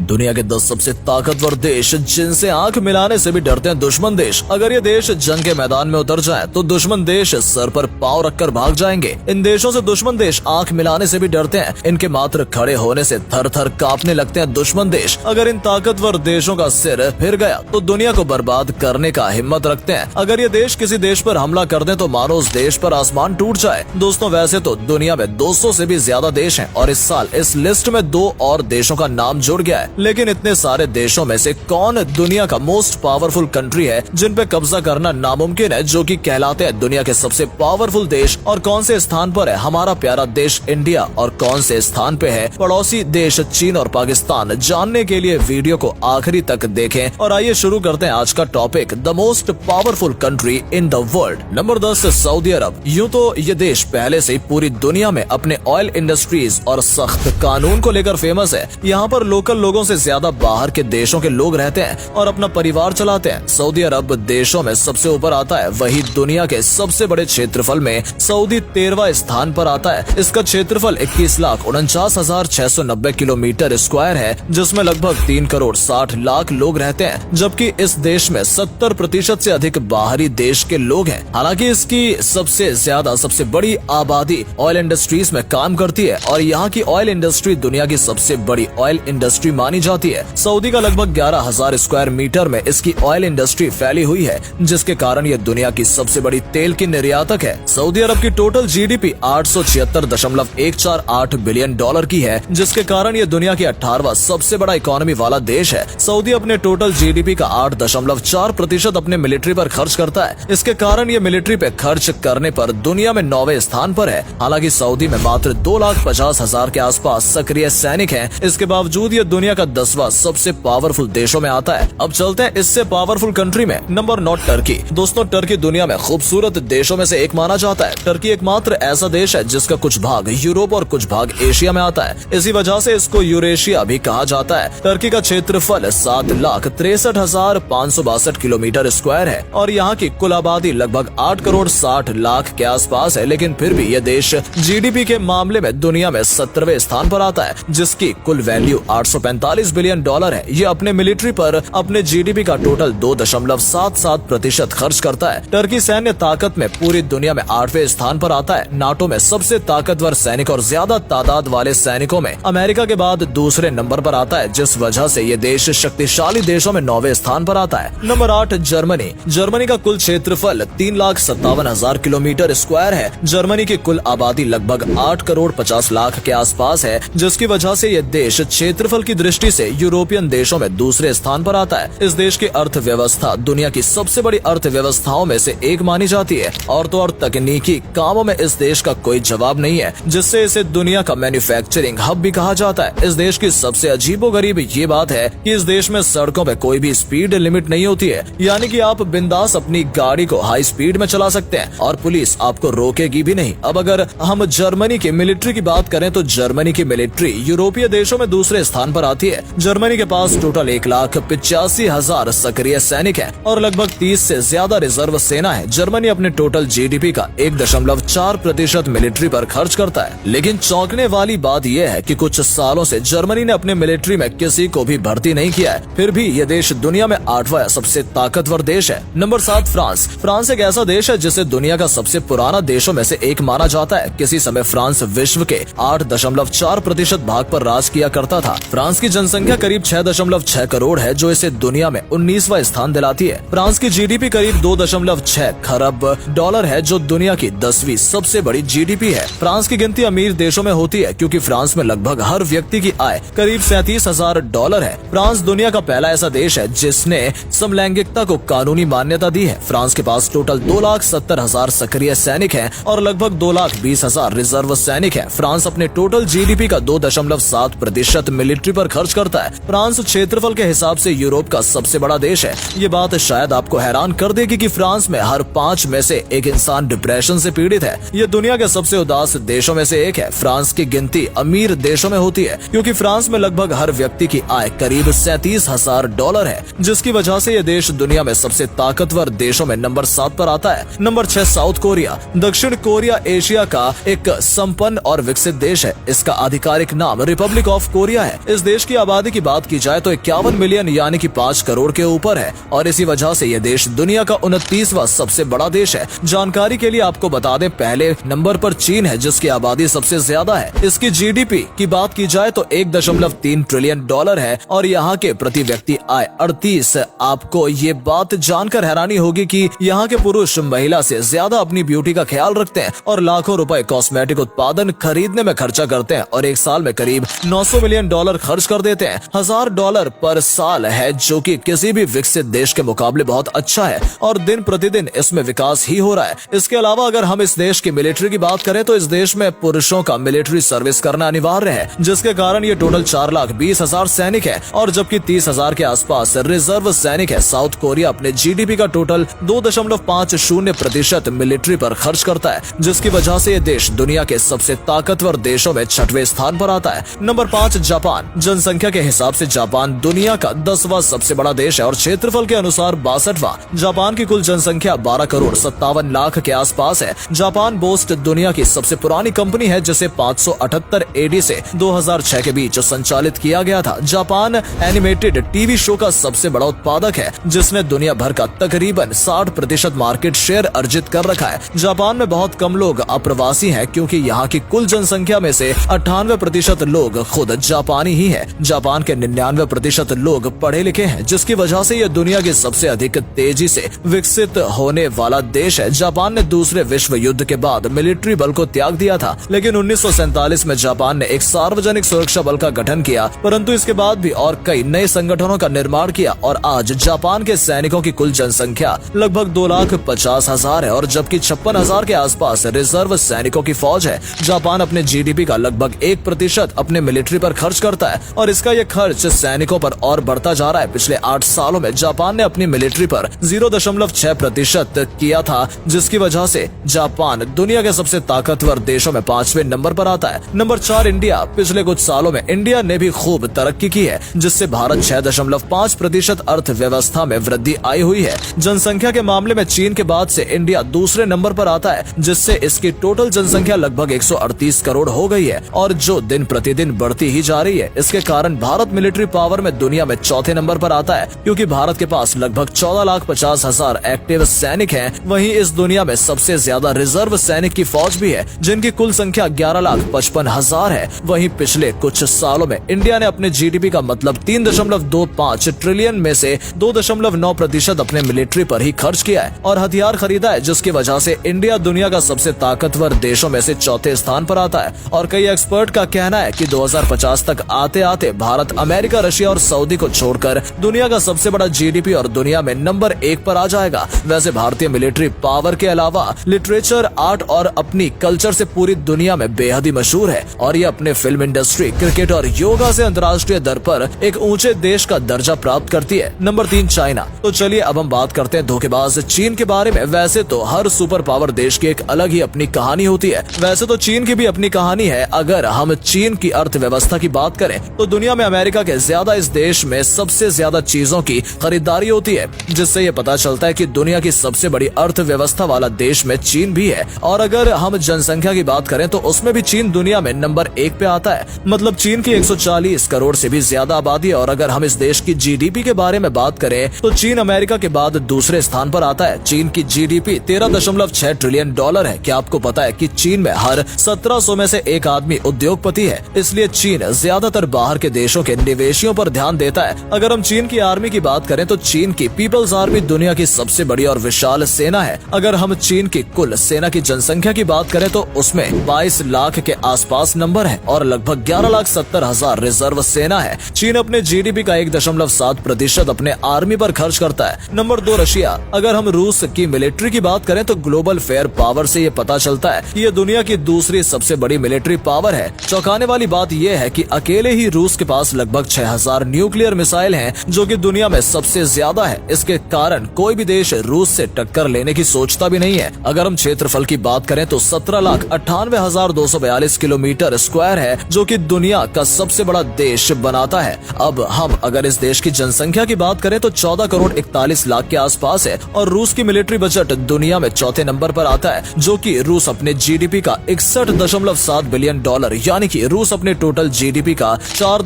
दुनिया के 10 सबसे ताकतवर देश जिनसे आंख मिलाने से भी डरते हैं दुश्मन देश। अगर ये देश जंग के मैदान में उतर जाए तो दुश्मन देश सर पर पांव रखकर भाग जाएंगे। इन देशों से दुश्मन देश आंख मिलाने से भी डरते हैं। इनके मात्र खड़े होने से थर थर कांपने लगते हैं दुश्मन देश। अगर इन ताकतवर देशों का सिर फिर गया तो दुनिया को बर्बाद करने का हिम्मत रखते हैं। अगर ये देश किसी देश पर हमला कर दे तो मानो उस देश पर आसमान टूट जाए। दोस्तों, वैसे तो दुनिया में 200 से भी ज्यादा देश हैं और इस साल इस लिस्ट में 2 और देशों का नाम जुड़ गया है। लेकिन इतने सारे देशों में से कौन दुनिया का मोस्ट पावरफुल कंट्री है जिन पे कब्जा करना नामुमकिन है, जो कि कहलाते हैं दुनिया के सबसे पावरफुल देश, और कौन से स्थान पर है हमारा प्यारा देश इंडिया और कौन से स्थान पे है पड़ोसी देश चीन और पाकिस्तान। जानने के लिए वीडियो को आखिरी तक देखें और आइए शुरू करते हैं आज का topic, the most powerful country in the world. Number 10, Saudi Arab. यूँ तो ये देश पहले से ही पूरी दुनिया में अपने ऑयल इंडस्ट्रीज और सख्त कानून को लेकर फेमस है। यहाँ पर लोकल लोगों से ज्यादा बाहर के देशों के लोग रहते हैं और अपना परिवार चलाते हैं। सऊदी अरब देशों में सबसे ऊपर आता है। वही दुनिया के सबसे बड़े क्षेत्रफल में सऊदी 13वां स्थान पर आता है। इसका क्षेत्रफल 21,49,690 किलोमीटर स्क्वायर है, जिसमें लगभग 3 करोड़ 60 लाख लोग रहते हैं, जबकि इस देश में 70% से अधिक बाहरी देश के लोग हैं। हालांकि इसकी सबसे बड़ी आबादी ऑयल इंडस्ट्रीज में काम करती है और यहाँ की ऑयल इंडस्ट्री दुनिया की सबसे बड़ी ऑयल इंडस्ट्री मानी जाती है। सऊदी का लगभग 11,000 स्क्वायर मीटर में इसकी ऑयल इंडस्ट्री फैली हुई है, जिसके कारण ये दुनिया की सबसे बड़ी तेल की निर्यातक है। सऊदी अरब की टोटल जीडीपी 876.148 बिलियन डॉलर की है, जिसके कारण ये दुनिया की 18वां सबसे बड़ा इकोनॉमी वाला देश है। सऊदी अपने टोटल जीडीपी का 8.4% अपने मिलिट्री पर खर्च करता है। इसके कारण ये मिलिट्री पे खर्च करने पर दुनिया में 9वें स्थान पर है। हालांकि सऊदी में मात्र 2,50,000 के आसपास सक्रिय सैनिक हैं। इसके बावजूद ये दुनिया का 10वां सबसे पावरफुल देशों में आता है। अब चलते हैं इससे पावरफुल कंट्री में। Number 9, Turkey. दोस्तों, टर्की दुनिया में खूबसूरत देशों में से एक माना जाता है। टर्की एकमात्र ऐसा देश है जिसका कुछ भाग यूरोप और कुछ भाग एशिया में आता है। इसी वजह से इसको यूरेशिया भी कहा जाता है। टर्की का क्षेत्रफल 7,63,562 किलोमीटर स्क्वायर है और यहाँ की कुल आबादी लगभग 8 करोड़ 60 लाख के आसपास है। लेकिन फिर भी यह देश जीडीपी के मामले में दुनिया में 17वें स्थान पर आता है, जिसकी कुल वैल्यू 845 बिलियन डॉलर है। ये अपने मिलिट्री पर अपने जीडीपी का टोटल 2.77% खर्च करता है। टर्की सैन्य ताकत में पूरी दुनिया में 8वें स्थान पर आता है। नाटो में सबसे ताकतवर सैनिक और ज्यादा तादाद वाले सैनिकों में अमेरिका के बाद दूसरे नंबर पर आता है, जिस वजह से ये देश शक्तिशाली देशों में 9वें स्थान पर आता है। Number 8, Germany. जर्मनी का कुल क्षेत्रफल 3,57,000 किलोमीटर स्क्वायर है। जर्मनी की कुल आबादी लगभग 8 करोड़ 50 लाख के आसपास है, जिसकी वजह से ये देश क्षेत्रफल की दृष्टि से यूरोपियन देशों में दूसरे स्थान पर आता है। इस देश की अर्थव्यवस्था दुनिया की सबसे बड़ी अर्थव्यवस्थाओं में से एक मानी जाती है और तो और तकनीकी कामों में इस देश का कोई जवाब नहीं है, जिससे इसे दुनिया का मैन्युफैक्चरिंग हब भी कहा जाता है। इस देश की सबसे अजीबोगरीब ये बात है कि इस देश में सड़कों पे कोई भी स्पीड लिमिट नहीं होती है, यानी कि आप बिंदास अपनी गाड़ी को हाई स्पीड में चला सकते हैं और पुलिस आपको रोकेगी भी नहीं। अब अगर हम जर्मनी की मिलिट्री की बात करें तो जर्मनी की मिलिट्री यूरोपीय देशों में दूसरे स्थान पर आती है। जर्मनी के पास टोटल 1,85,000 सक्रिय सैनिक हैं और लगभग 30 से ज्यादा रिजर्व सेना है। जर्मनी अपने टोटल जीडीपी का 1.4% मिलिट्री पर खर्च करता है। लेकिन चौंकने वाली बात यह है कि कुछ सालों से जर्मनी ने अपने मिलिट्री में किसी को भी भर्ती नहीं किया है। फिर भी यह देश दुनिया में 8वां सबसे ताकतवर देश है। Number 7, France. फ्रांस एक ऐसा देश है जिसे दुनिया का सबसे पुराना देशों में से एक माना जाता है। किसी समय फ्रांस विश्व के 8.4% भाग पर राज किया करता था। फ्रांस की जनसंख्या करीब 6.6 करोड़ है, जो इसे दुनिया में 19वां स्थान दिलाती है। फ्रांस की जीडीपी करीब 2.6 खरब डॉलर है, जो दुनिया की 10वीं सबसे बड़ी जीडीपी है। फ्रांस की गिनती अमीर देशों में होती है क्योंकि फ्रांस में लगभग हर व्यक्ति की आय करीब 37,000 डॉलर है। फ्रांस दुनिया का पहला ऐसा देश है जिसने समलैंगिकता को कानूनी मान्यता दी है। फ्रांस के पास टोटल 2,70,000 सक्रिय सैनिक हैं और लगभग 2,20,000 रिजर्व सैनिक हैं। फ्रांस अपने टोटल जीडीपी का 2.7% मिलिट्री पर खर्च करता है। फ्रांस क्षेत्रफल के हिसाब से यूरोप का सबसे बड़ा देश है। ये बात शायद आपको हैरान कर देगी कि फ्रांस में हर 5 में से एक इंसान डिप्रेशन से पीड़ित है। ये दुनिया के सबसे उदास देशों में से एक है। फ्रांस की गिनती अमीर देशों में होती है क्योंकि फ्रांस में लगभग हर व्यक्ति की आय करीब 37,000 डॉलर है, जिसकी वजह से ये देश दुनिया में सबसे ताकतवर देशों में नंबर 7 पर आता है। Number 6, south Korea. दक्षिण कोरिया एशिया का एक संपन्न और विकसित देश है। इसका आधिकारिक नाम रिपब्लिक ऑफ कोरिया है। इस देश की की आबादी की बात की जाए तो 51 मिलियन यानी कि 5 करोड़ के ऊपर है और इसी वजह से यह देश दुनिया का 29वां सबसे बड़ा देश है। जानकारी के लिए आपको बता दें, पहले नंबर पर चीन है जिसकी आबादी सबसे ज्यादा है। इसकी जीडीपी की बात की जाए तो 1.3 ट्रिलियन डॉलर है और यहाँ के प्रति व्यक्ति आय 38। आपको ये बात जानकर हैरानी होगी कि यहाँ के पुरुष महिला से ज्यादा अपनी ब्यूटी का ख्याल रखते हैं और लाखों रुपए कॉस्मेटिक उत्पादन खरीदने में खर्चा करते हैं और एक साल में करीब 900 मिलियन डॉलर खर्च कर देते हैं। $1000 पर साल है जो कि किसी भी विकसित देश के मुकाबले बहुत अच्छा है और दिन प्रतिदिन इसमें विकास ही हो रहा है। इसके अलावा अगर हम इस देश की मिलिट्री की बात करें तो इस देश में पुरुषों का मिलिट्री सर्विस करना अनिवार्य है, जिसके कारण ये टोटल 4,20,000 सैनिक है और जबकि 30,000 के आसपास रिजर्व सैनिक है। साउथ कोरिया अपने जीडीपी का टोटल 2.50% मिलिट्री पर खर्च करता है, जिसकी वजह से ये देश दुनिया के सबसे ताकतवर देशों में 6वें स्थान पर आता है। Number 5 Japan. जनसंख्या के हिसाब से जापान दुनिया का 10वां सबसे बड़ा देश है और क्षेत्रफल के अनुसार 62वां। जापान की कुल जनसंख्या 12 करोड़ 57 लाख के आसपास है। जापान पोस्ट दुनिया की सबसे पुरानी कंपनी है जिसे 578 एडी से 2006 के बीच संचालित किया गया था। जापान एनिमेटेड टीवी शो का सबसे बड़ा उत्पादक है जिसने दुनिया भर का तकरीबन 60% मार्केट शेयर अर्जित कर रखा है। जापान में बहुत कम लोग अप्रवासी हैं क्योंकि यहाँ की कुल जनसंख्या में से 98% लोग खुद जापानी ही है। जापान के 99% लोग पढ़े लिखे हैं, जिसकी वजह से यह दुनिया के सबसे अधिक तेजी से विकसित होने वाला देश है। जापान ने दूसरे विश्व युद्ध के बाद मिलिट्री बल को त्याग दिया था, लेकिन 1947 में जापान ने एक सार्वजनिक सुरक्षा बल का गठन किया, परंतु इसके बाद भी और कई नए संगठनों का निर्माण किया और आज जापान के सैनिकों की कुल जनसंख्या लगभग 2,50,000 है और जबकि 56,000 के आसपास रिजर्व सैनिकों की फौज है। जापान अपने जीडीपी का लगभग 1% अपने मिलिट्री पर खर्च करता है और इसका यह खर्च सैनिकों पर और बढ़ता जा रहा है। पिछले 8 सालों में जापान ने अपनी मिलिट्री पर 0.6% किया था, जिसकी वजह से जापान दुनिया के सबसे ताकतवर देशों में 5वें नंबर पर आता है। Number 4 India. पिछले कुछ सालों में इंडिया ने भी खूब तरक्की की है, जिससे भारत 6.5% अर्थव्यवस्था में वृद्धि आई हुई है। जनसंख्या के मामले में चीन के बाद से इंडिया दूसरे नंबर पर आता है, जिससे इसकी टोटल जनसंख्या लगभग 138 करोड़ हो गई है और जो दिन प्रतिदिन बढ़ती ही जा रही है। इसके कारण भारत मिलिट्री पावर में दुनिया में चौथे नंबर पर आता है, क्योंकि भारत के पास लगभग 14,50,000 एक्टिव सैनिक हैं। वहीं इस दुनिया में सबसे ज्यादा रिजर्व सैनिक की फौज भी है, जिनकी कुल संख्या 11,55,000 है। वहीं पिछले कुछ सालों में इंडिया ने अपने जीडीपी का मतलब 3.25 ट्रिलियन में से 2.9% अपने मिलिट्री पर ही खर्च किया है और हथियार खरीदा है, जिसकी वजह से इंडिया दुनिया का सबसे ताकतवर देशों में से चौथे स्थान पर आता है। और कई एक्सपर्ट का कहना है कि 2050 तक आते आते भारत अमेरिका, रशिया और सऊदी को छोड़कर दुनिया का सबसे बड़ा जीडीपी और दुनिया में नंबर 1 पर आ जाएगा। वैसे भारतीय मिलिट्री पावर के अलावा लिटरेचर, आर्ट और अपनी कल्चर से पूरी दुनिया में बेहद ही मशहूर है और ये अपने फिल्म इंडस्ट्री, क्रिकेट और योगा से अंतर्राष्ट्रीय दर पर एक ऊंचे देश का दर्जा प्राप्त करती है। Number 3 China. तो चलिए अब हम बात करते हैं धोखेबाज चीन के बारे में। वैसे तो हर सुपर पावर देश की एक अलग ही अपनी कहानी होती है। वैसे तो चीन की भी अपनी कहानी है। अगर हम चीन की अर्थव्यवस्था की बात करें तो दुनिया में अमेरिका के ज्यादा इस देश में सबसे ज्यादा चीजों की खरीदारी होती है, जिससे ये पता चलता है कि दुनिया की सबसे बड़ी अर्थव्यवस्था वाला देश में चीन भी है। और अगर हम जनसंख्या की बात करें तो उसमें भी चीन दुनिया में नंबर 1 पे आता है। मतलब चीन की 140 करोड़ से भी ज्यादा आबादी है। और अगर हम इस देश की जीडीपी के बारे में बात करें तो चीन अमेरिका के बाद दूसरे स्थान पर आता है। चीन की जीडीपी 13.6 ट्रिलियन डॉलर है। क्या आपको पता है कि चीन में हर 1700 में से एक आदमी उद्योगपति है? इसलिए चीन ज्यादातर बाहर के देशों के निवेशियों पर ध्यान देता है। अगर हम चीन की आर्मी की बात करें तो चीन की पीपल्स आर्मी दुनिया की सबसे बड़ी और विशाल सेना है। अगर हम चीन की कुल सेना की जनसंख्या की बात करें तो उसमें 22 लाख के आसपास नंबर है और लगभग 11,70,000 रिजर्व सेना है। चीन अपने जीडीपी का 1.7% अपने आर्मी पर खर्च करता है। Number 2 Russia. अगर हम रूस की मिलिट्री की बात करें तो ग्लोबल फेयर पावर से ये पता चलता है कि ये दुनिया की दूसरी सबसे बड़ी मिलिट्री पावर है। चौंकाने वाली बात यह है कि अकेले ही रूस के पास लगभग 6,000 न्यूक्लियर मिसाइल हैं, जो कि दुनिया में सबसे ज्यादा है। इसके कारण कोई भी देश रूस से टक्कर लेने की सोचता भी नहीं है। अगर हम क्षेत्रफल की बात करें तो 17,98,242 किलोमीटर स्क्वायर है, जो कि दुनिया का सबसे बड़ा देश बनाता है। अब हम अगर इस देश की जनसंख्या की बात करें तो 14 करोड़ 41 लाख के आसपास है और रूस की मिलिट्री बजट दुनिया में चौथे नंबर पर आता है, जो कि रूस अपने जीडीपी का 61.7 बिलियन डॉलर यानी कि रूस अपने टोटल जीडीपी का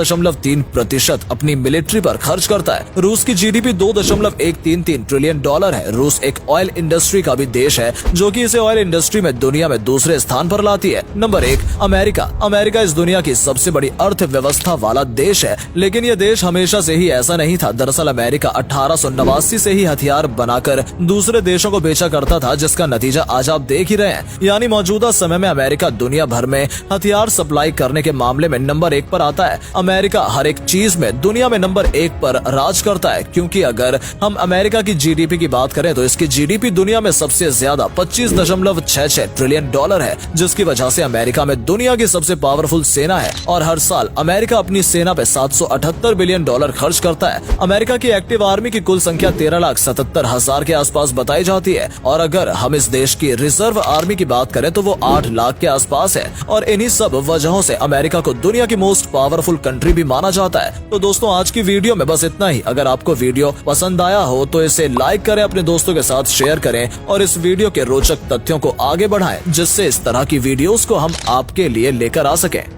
4.3% अपनी मिलिट्री पर खर्च करता है। रूस की जीडीपी $2.133 ट्रिलियन है। रूस एक ऑयल इंडस्ट्री का भी देश है, जो कि इसे ऑयल इंडस्ट्री में दुनिया में दूसरे स्थान पर लाती है। Number 1, America. अमेरिका इस दुनिया की सबसे बड़ी अर्थव्यवस्था वाला देश है, लेकिन यह देश हमेशा से ही ऐसा नहीं था। दरअसल अमेरिका 1889 से ही हथियार बनाकर दूसरे देशों को बेचा करता था, जिसका नतीजा आज आप देख ही रहे हैं। यानी मौजूदा समय में अमेरिका दुनिया भर में हथियार सप्लाई करने के मामले में नंबर 1 पर आता है। अमेरिका हर एक चीज में दुनिया में नंबर 1 पर राज करता है, क्योंकि अगर हम अमेरिका की जीडीपी की बात करें तो इसकी जीडीपी दुनिया में सबसे ज्यादा $25.66 ट्रिलियन है, जिसकी वजह से अमेरिका में दुनिया की सबसे पावरफुल सेना है और हर साल अमेरिका अपनी सेना पे $778 बिलियन खर्च करता है। अमेरिका की एक्टिव आर्मी की कुल संख्या 13,77,000 के आसपास बताई जाती है और अगर हम इस देश की रिजर्व आर्मी की बात करें तो वो 8 लाख के आसपास है और इन्हीं सब वजहों से अमेरिका को दुनिया की मोस्ट पावरफुल कंट्री भी माना जाता है। तो दोस्तों, आज की वीडियो में बस इतना ही। अगर आपको वीडियो पसंद आया हो तो इसे लाइक करें, अपने दोस्तों के साथ शेयर करें और इस वीडियो के रोचक तथ्यों को आगे बढ़ाएं, जिससे इस तरह की वीडियोस को हम आपके लिए लेकर आ सकें।